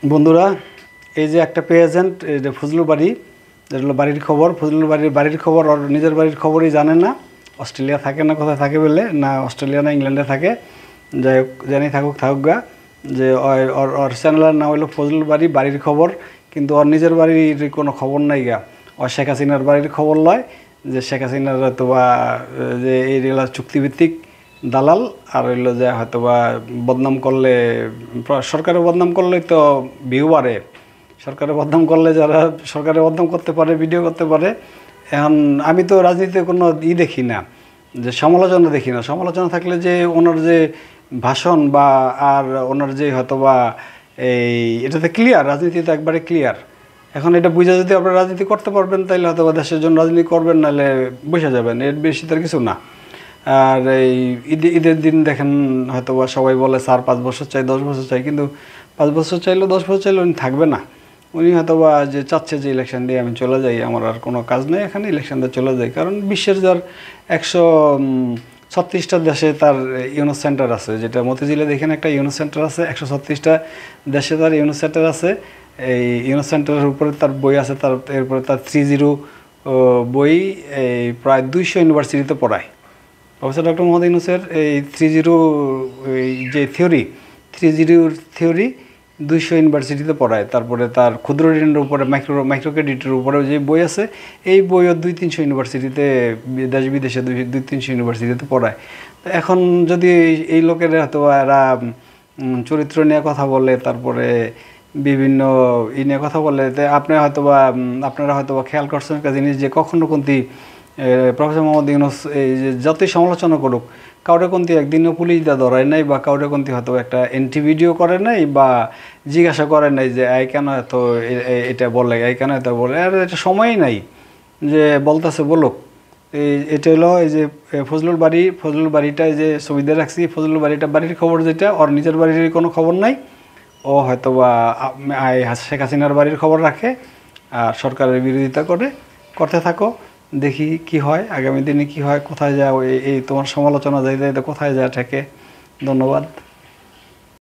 বন্ধুরা, এই যে একটা পেয়েছেন, এই যে ফজলুর বাড়ি, যেটা হলো বাড়ির খবর। ফজলুর বাড়ির খবর আর নিজের বাড়ির খবরই জানে না। অস্ট্রেলিয়া থাকে না, কোথায় থাকে বলে না, অস্ট্রেলিয়া না ইংল্যান্ডে থাকে। যাই হোক, জানি থাকুক গা, যে ওর চ্যানেলের নাম হলো ফজলুর বাড়ির খবর, কিন্তু ওর নিজের বাড়ির কোনো খবর নাই গা। ওর শেখ হাসিনার বাড়ির খবর লয়, যে শেখ হাসিনার হয়তো বা যে এইগুলা চুক্তিভিত্তিক দালাল, আর হইলো যে হয়তো বা বদনাম করলে, সরকারের বদনাম করলেই তো ভিউ বাড়ে। সরকারের বদনাম করলে যারা সরকারের বদনাম করতে পারে, ভিডিও করতে পারে। এখন আমি তো রাজনীতিতে কোনো দেখি না, যে সমালোচনা দেখি না। সমালোচনা থাকলে যে ওনার যে ভাষণ বা আর ওনার যে হয়তো বা এটাতে ক্লিয়ার, রাজনীতিতে একবারে ক্লিয়ার। এখন এটা বুঝে যদি আপনারা রাজনীতি করতে পারবেন, তাহলে হয়তো বা দেশের জন্য রাজনীতি করবেন, নাহলে বসে যাবেন। এর বেশি তার কিছু না। আর এই ঈদের দিন দেখেন হয়তো বা সবাই বলে স্যার 5 বছর চাই, 10 বছর চাই, কিন্তু 5 বছর চাইলেও 10 বছর চাইলেও উনি থাকবে না। উনি হয়তো বা যে চাচ্ছে যে ইলেকশন দিয়ে আমি চলে যাই, আমার আর কোনো কাজ নেই এখানে, ইলেকশন দিয়ে চলে যাই। কারণ বিশ্বের যার 136টা দেশে তার ইউনুস সেন্টার আছে, যেটা মতিঝিলে দেখেন একটা ইউনুস সেন্টার আছে। 136টা দেশে তার ইউনুস সেন্টার আছে। এই ইউনুস সেন্টারের উপরে তার বই আছে, তার এরপরে তার 3-0 বই এই প্রায় 200 ইউনিভার্সিটিতে পড়ায়। প্রফেসর ডক্টর মোহাম্মদ ইউনুসের এই 3-0 যে থিওরি 200 ইউনিভার্সিটিতে পড়ায়। তারপরে তার ক্ষুদ্র ঋণের উপরে, মাইক্রো ক্রেডিটের উপরে যে বই আছে, এই বইও 200-300 ইউনিভার্সিটিতে, দেশ বিদেশে 200-300 ইউনিভার্সিটিতে পড়ায়। তো এখন যদি এই লোকের হয়তো এরা চরিত্র নিয়ে কথা বলে, তারপরে বিভিন্ন নিয়ে কথা বলে, আপনারা হয়তো বা খেয়াল করছেন একটা জিনিস, যে কখনো কোনটি প্রফেসর মোহাম্মদ ইউনুস এই যে যতই সমালোচনা করুক, কাউরে কোনটি একদিনও পুলিশ দিয়ে ধরায় নাই, বা কাউরে কোনটি হয়তো একটা এন্টি ভিডিও করে নাই, বা জিজ্ঞাসা করে নাই যে এই কেন এত এটা বলে, এই কেন এত বলে। আর এটা সময়ই নাই যে বলতেছে বলুক। এটা হলো এই যে ফজলুর বাড়িটা যে ছবিতে রাখছি, ফজলুর বাড়িটা বাড়ির খবর, যেটা ওর নিজের বাড়ির কোনো খবর নাই। ও হয়তো বা শেখ হাসিনার বাড়ির খবর রাখে, আর সরকারের বিরোধিতা করতে থাকো। দেখি কি হয়, আগামী দিনে কি হয়, কোথায় যায় এই তোমার সমালোচনা যাইতে কোথায় যায় ঠেকে। ধন্যবাদ।